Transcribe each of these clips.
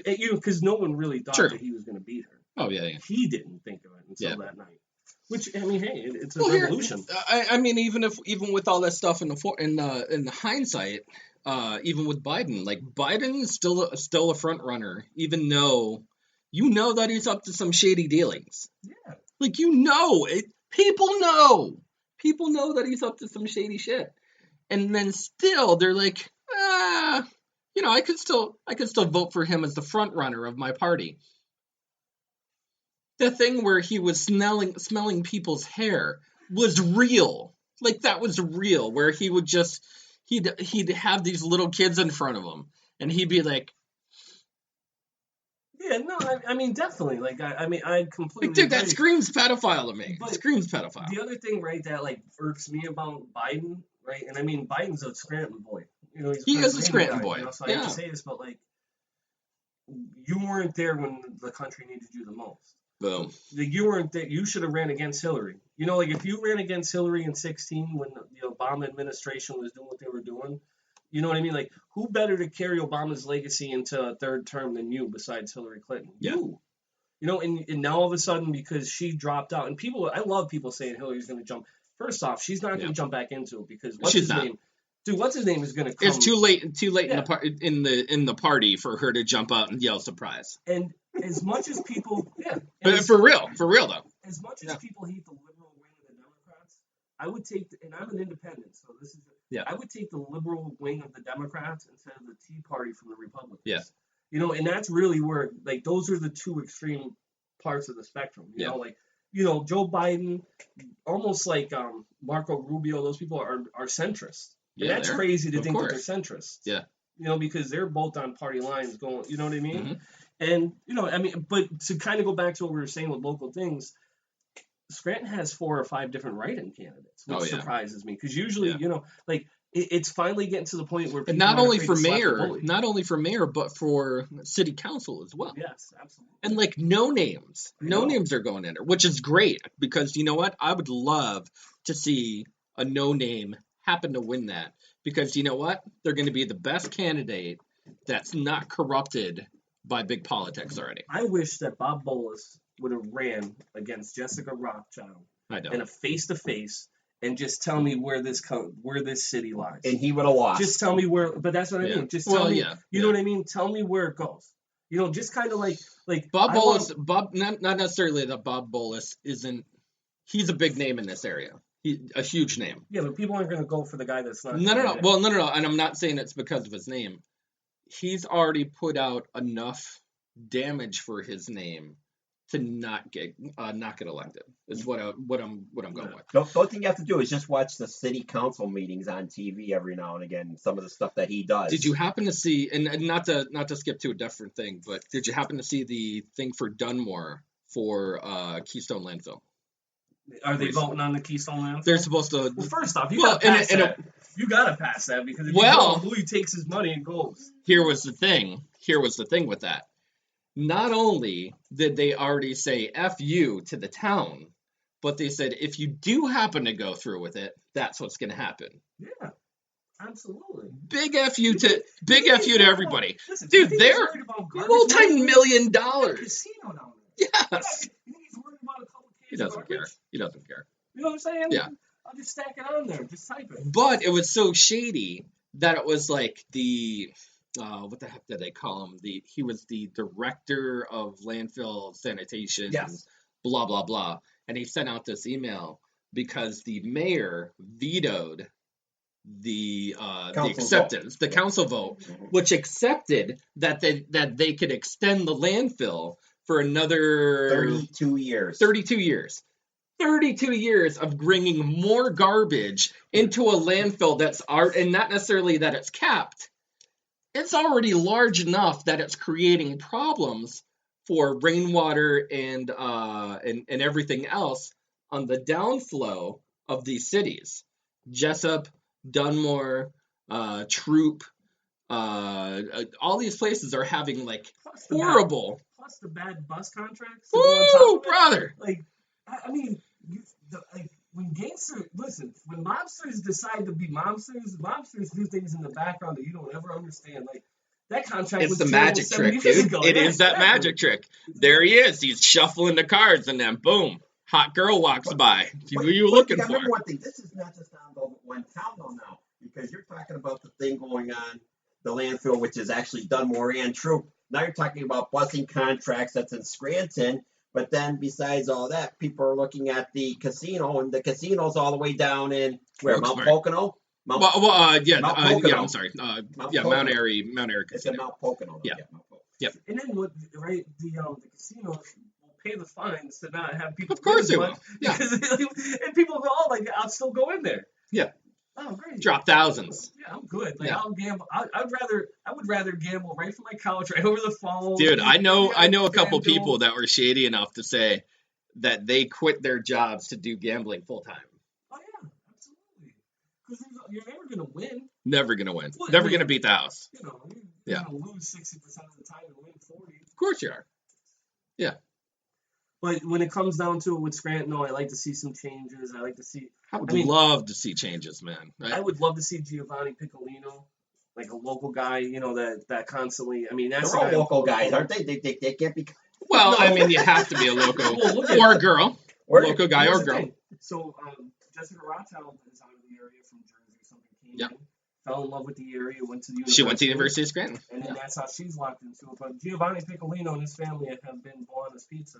because no one really thought that he was going to beat her. Oh, yeah. He didn't think of it until that night. Which, I mean, hey, it's a revolution. I mean, even with all that stuff in the hindsight, even with Biden, like Biden is still a front runner, even though that he's up to some shady dealings. Yeah. Like people know that he's up to some shady shit, and then still they're like, I could still vote for him as the front runner of my party. The thing where he was smelling people's hair was real. Like, that was real, where he would he'd have these little kids in front of him, and he'd be like... Yeah, no, I mean, definitely. Like, I completely dude, that screams pedophile to me. It screams pedophile. The other thing, right, that, like, irks me about Biden, right, and I mean, Biden's a Scranton boy. He is a Scranton boy. So I hate to say this, but, like, you weren't there when the country needed you the most. Boom. Like, you weren't there. You should have ran against Hillary. Like, if you ran against Hillary in 2016 when the Obama administration was doing what they were doing, you know what I mean? Like, who better to carry Obama's legacy into a third term than you besides Hillary Clinton? Yeah. You. And now all of a sudden, because she dropped out, and I love people saying Hillary's going to jump. First off, she's not going to jump back into it because what's his name? Dude, what's his name is going to come. It's too late in the party for her to jump out and yell surprise. And as much as people, but for real though. As much as people hate the liberal wing of the Democrats, I would take, and I'm an independent, so this is, I would take the liberal wing of the Democrats instead of the Tea Party from the Republicans. Yeah. And that's really where, like, those are the two extreme parts of the spectrum. You know, like, Joe Biden, almost like Marco Rubio, those people are centrist. And that's crazy to think that they're centrist. Yeah. Because they're both on party lines going, you know what I mean? Mm-hmm. And, but to kind of go back to what we were saying with local things, Scranton has 4 or 5 different write-in candidates, which surprises me. Because usually, it's finally getting to the point where people not only for mayor, but for city council as well. Yes, absolutely. And, like, no names are going in there, which is great. Because, you know what? I would love to see a no-name happen to win that. Because, you know what? They're going to be the best candidate that's not corrupted by big politics already. I wish that Bob Bolus would have ran against Jessica Rothschild in a face-to-face and just tell me where this city lies. And he would have lost. Just tell me where, but that's what I mean. Just tell me, you know what I mean? Tell me where it goes. Just kind of like Bob Bolus, not necessarily that Bob Bolus isn't, he's a big name in this area. A huge name. Yeah, but people aren't going to go for the guy that's not. No. Well, no. And I'm not saying it's because of his name. He's already put out enough damage for his name to not get elected. Is what I'm going with. The only thing you have to do is just watch the city council meetings on TV every now and again. Some of the stuff that he does. Did you happen to see? And not to skip to a different thing, but did you happen to see the thing for Dunmore for Keystone Landfill? Are they voting on the Keystone Landfill? They're supposed to. Well, first off, you gotta pass that. You gotta pass that because if you don't, Louis takes his money and goes. Here was the thing with that. Not only did they already say F you to the town, but they said if you do happen to go through with it, that's what's going to happen. Yeah, absolutely. Big F you to everybody. Listen, dude, they're multi-million dollars. Casino down there. Yes. You think he's worried about a couple kids? He doesn't care. You know what I'm saying? Yeah. I'll just stack it on there. Just type it. But it was so shady that it was like the what the heck did they call him? He was the director of landfill sanitation. Yes. Blah blah blah. And he sent out this email because the mayor vetoed the acceptance, the council vote, which accepted that they could extend the landfill for another 32 years. 32 years of bringing more garbage into a landfill that's and not necessarily that it's capped. It's already large enough that it's creating problems for rainwater and everything else on the downflow of these cities. Jessup, Dunmore, Troop, all these places are having like horrible. Plus the bad bus contracts. Woo, brother! Like, I mean, when mobsters decide to be mobsters do things in the background that you don't ever understand. Like, That contract It's was the terrible magic 70 trick, years dude. ago. It Yeah, is that exactly. magic trick. There he is. He's shuffling the cards, and then boom, hot girl walks by. Who are you looking for? Remember one thing. This is not just on the one town though now, because you're talking about the thing going on, the landfill, which is actually Dunmore and Troop. Now you're talking about busing contracts that's in Scranton. But then besides all that, people are looking at the casino, and the casino's all the way down in where Mount Pocono. Mount Pocono. I'm sorry. Mount Pocono. Airy It's in Casino. Mount Pocono. Yeah. Mount Pocono. Yep. And then what? Right, the casinos will pay the fines to not have people. Of course they much will. Yeah. Because, and people go, oh, like I'll still go in there. Yeah. Oh, great. Drop thousands. Yeah, I'm good. Like Yeah. I'll gamble. I would rather gamble right from my couch, right over the phone. Dude, I know a couple FanDuel. people that were shady enough to say that they quit their jobs to do gambling full time. Oh yeah, absolutely. Because you're never gonna win. Never gonna win. Well, Never gonna beat the house. You know, you're Yeah. gonna lose 60% of the time and win 40. Of course you are. Yeah. But when it comes down to it with Scranton, I like to see some changes. I like to see. I would mean, love to see changes, man. I would love to see Giovanni Piccolino, like a local guy, that constantly. I mean, that's They're all local guys, aren't they? They can't be. Well, No. I mean, you have to be a local Well, look at- or a girl, local guy Here's or the girl. thing. So Jessica Rothschild is out of the area from Jersey. Something came Yep. in, fell in love with the area, went to the university. She went to the University of Scranton. And then that's how she's locked into it. But Giovanni Piccolino and his family have been Bolaños Pizza.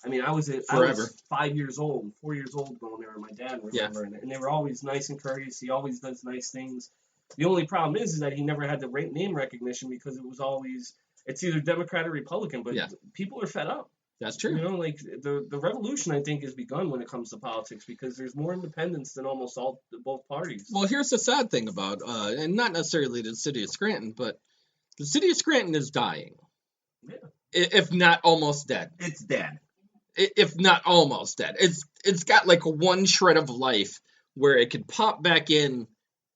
I mean, I was Forever. 4 years old going there, and my dad remembering it. And they were always nice and courteous. He always does nice things. The only problem is that he never had the name recognition because it was always, it's either Democrat or Republican, but Yeah. people are fed up. That's true. Like the revolution, I think, has begun when it comes to politics because there's more independence than almost both parties. Well, here's the sad thing about, and not necessarily the city of Scranton, but the city of Scranton is dying. Yeah. If not almost dead. It's dead. If not almost dead. It's got like one shred of life where it could pop back in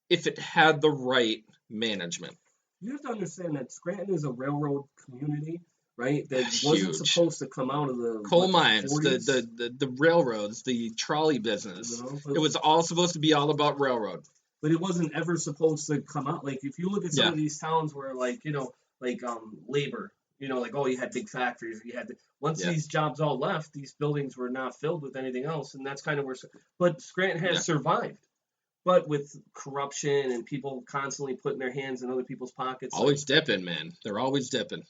if it had the right management. You have to understand that Scranton is a railroad community, right? That Huge. wasn't supposed to come out of the Coal mines, 40s? the railroads, the trolley business. But, It was all supposed to be all about railroad. but it wasn't ever supposed to come out. Like if you look at some Yeah. of these towns where labor, you had big factories. Once Yeah. these jobs all left, these buildings were not filled with anything else, and that's kind of where. But Scranton has survived. But with corruption and people constantly putting their hands in other people's pockets, Always dipping, man. They're always dipping.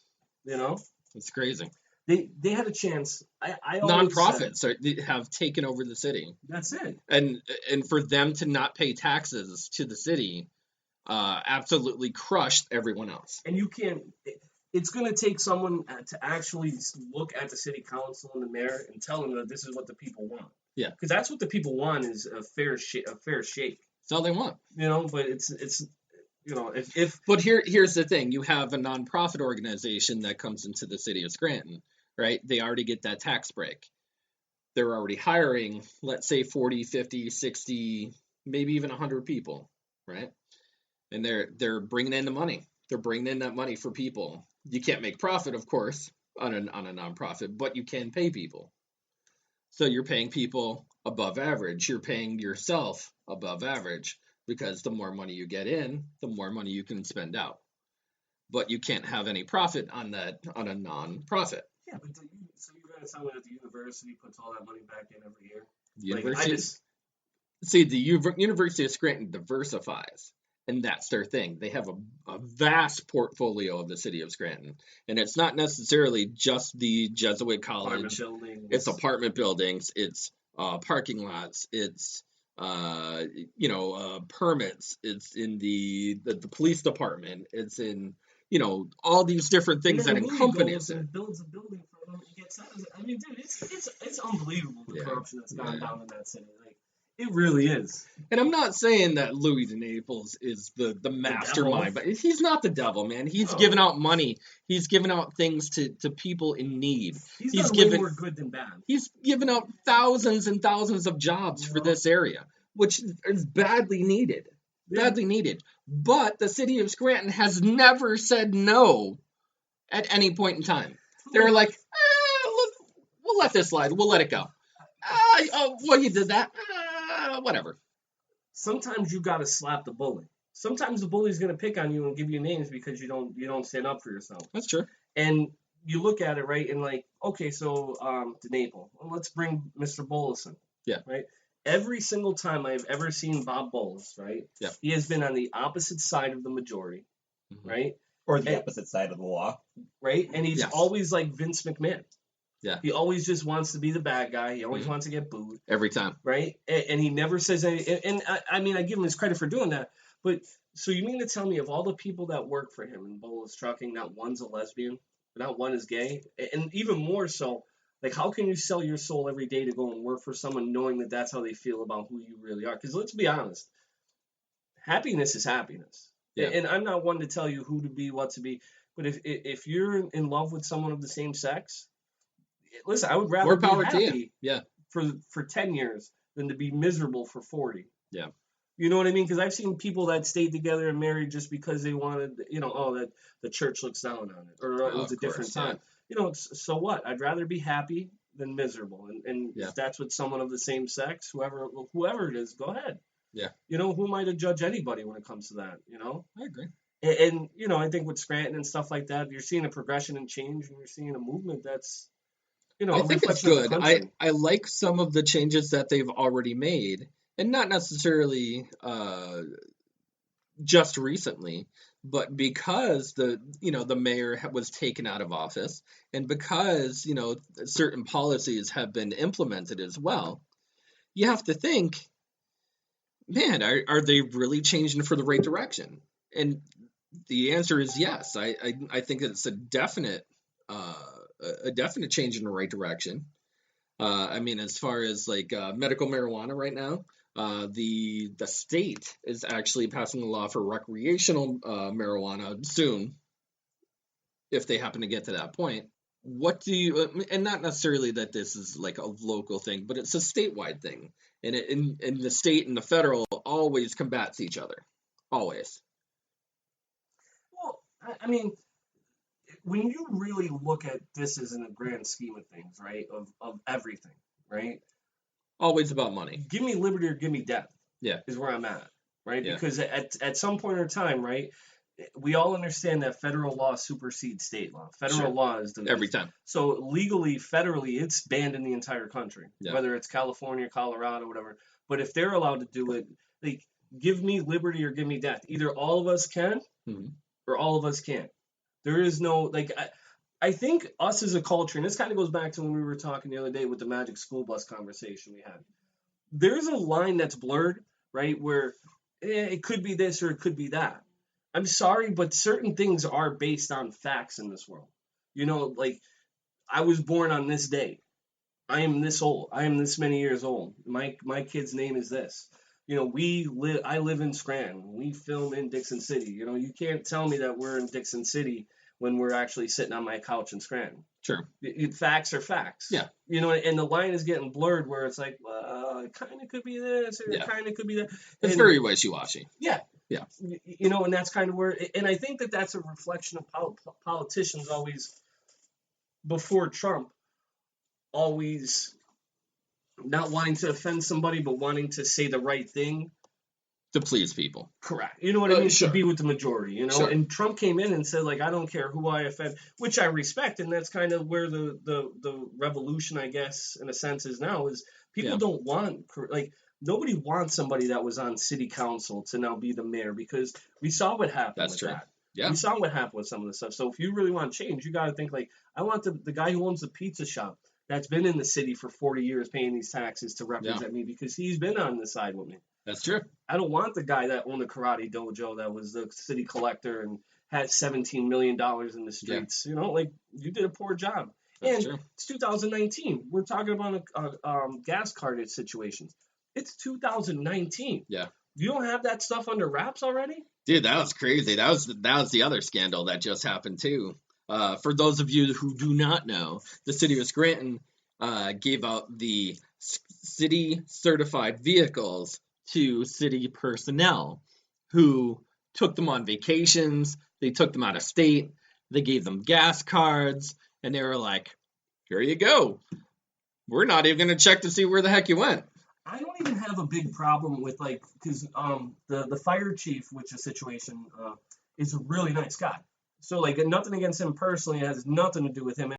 It's crazy. they had a chance. I always Nonprofits have taken over the city. That's it. And for them to not pay taxes to the city absolutely crushed everyone else. And you can't. It's going to take someone to actually look at the city council and the mayor and tell them that this is what the people want. Yeah. Because that's what the people want is a fair shake. That's all they want. But it's if But here's the thing. You have a nonprofit organization that comes into the city of Scranton, right? They already get that tax break. They're already hiring, let's say 40, 50, 60, maybe even 100 people, right? And they're bringing in the money. They're bringing in that money for people. You can't make profit, of course, on a nonprofit, but you can pay people. So you're paying people above average. You're paying yourself above average because the more money you get in, the more money you can spend out. But you can't have any profit on a nonprofit. yeah, but so you're going to tell me that the university puts all that money back in every year? The University of Scranton diversifies, and that's their thing. They have a vast portfolio of the city of Scranton, and it's not necessarily just the Jesuit College. It's apartment buildings. It's parking lots. It's permits. It's in the police department. It's in all these different things that encompass it. And builds a building for them. He gets out of it. I mean, dude, it's unbelievable the corruption that's gone down in that city. Like, it really is. And I'm not saying that Louis de Naples is the mastermind, but he's not the devil, man. He's giving out money. He's giving out things to people in need. He's given more good than bad. He's given out thousands and thousands of jobs for this area, which is badly needed. Badly needed. But the city of Scranton has never said no at any point in time. They're like, we'll let this slide. We'll let it go. You did that. Whatever. Sometimes you got to slap the bully. sometimes the bully's going to pick on you and give you names because you don't stand up for yourself. That's true. And you look at it, right, and like, okay, so DeNaple, well, let's bring Mr. Bolison. Yeah. Right? Every single time I've ever seen Bob Bowles, right, yeah. he has been on the opposite side of the majority, right? Or the opposite side of the law. Right? And he's always like Vince McMahon. Yeah. He always just wants to be the bad guy. He always wants to get booed. Every time. Right? And he never says anything. And I mean, I give him his credit for doing that. But so you mean to tell me of all the people that work for him in Bowles Trucking, not one's a lesbian, not one is gay? And even more so, like, how can you sell your soul every day to go and work for someone knowing that that's how they feel about who you really are? Because let's be honest, happiness is happiness. Yeah. And I'm not one to tell you who to be, what to be. But if you're in love with someone of the same sex, listen, I would rather be happy for 10 years than to be miserable for 40. Yeah. You know what I mean? Because I've seen people that stayed together and married just because they wanted, that the church looks down on it, or it was a different time. So what? I'd rather be happy than miserable. And if that's with someone of the same sex, whoever it is, go ahead. Yeah. Who am I to judge anybody when it comes to that, I agree. And I think with Scranton and stuff like that, you're seeing a progression and change, and you're seeing a movement that's, I think it's good. I like some of the changes that they've already made, and not necessarily just recently, but because the mayor was taken out of office, and because certain policies have been implemented as well, you have to think, man, are they really changing for the right direction? And the answer is yes. I think it's a definite change in the right direction. I mean, as far as like medical marijuana right now, the state is actually passing a law for recreational marijuana soon, if they happen to get to that point. What do you, and not necessarily that this is like a local thing, but it's a statewide thing, and in the state and the federal always combats each other, always. Well, I mean, when you really look at this as in a grand scheme of things, right, of everything, right? Always about money. Give me liberty or give me death. Yeah. Is where I'm at, right? Yeah. Because at some point in time, right, we all understand that federal law supersedes state law. Federal law is every time. So legally, federally, it's banned in the entire country, whether it's California, Colorado, whatever. But if they're allowed to do it, like, give me liberty or give me death. Either all of us can or all of us can't. There is no, like, I think us as a culture, and this kind of goes back to when we were talking the other day with the magic school bus conversation we had. There's a line that's blurred, right, where it could be this or it could be that. I'm sorry, but certain things are based on facts in this world. Like, I was born on this day. I am this old. I am this many years old. My kid's name is this. I live in Scranton. We film in Dixon City. You can't tell me that we're in Dixon City when we're actually sitting on my couch in Scranton. Sure. Facts are facts. Yeah. And the line is getting blurred where it's like, well, it kind of could be this, or it kind of could be that. It's very wishy-washy. Yeah. Yeah. And that's kind of where, and I think that's a reflection of politicians always, before Trump, always not wanting to offend somebody, but wanting to say the right thing. To please people. Correct. You know what I mean? Sure. To be with the majority, Sure. And Trump came in and said, like, I don't care who I offend, which I respect, and that's kind of where the revolution, I guess, in a sense, is now, is people don't want, like, nobody wants somebody that was on city council to now be the mayor, because we saw what happened with that. Yeah. We saw what happened with some of the stuff. So if you really want change, you got to think, like, I want the guy who owns the pizza shop that's been in the city for 40 years paying these taxes to represent me, because he's been on the side with me. That's true. I don't want the guy that owned the karate dojo that was the city collector and had $17 million in the streets. Like, you did a poor job. That's true. It's 2019. We're talking about gas card situations. It's 2019. Yeah. You don't have that stuff under wraps already? Dude, that was crazy. That was the other scandal that just happened too. For those of you who do not know, the city of Scranton gave out the city certified vehicles to city personnel who took them on vacations. They took them out of state. They gave them gas cards, and they were like, here you go. We're not even going to check to see where the heck you went. I don't even have a big problem with because the fire chief, which is situation, is a really nice guy. So nothing against him personally. It has nothing to do with him.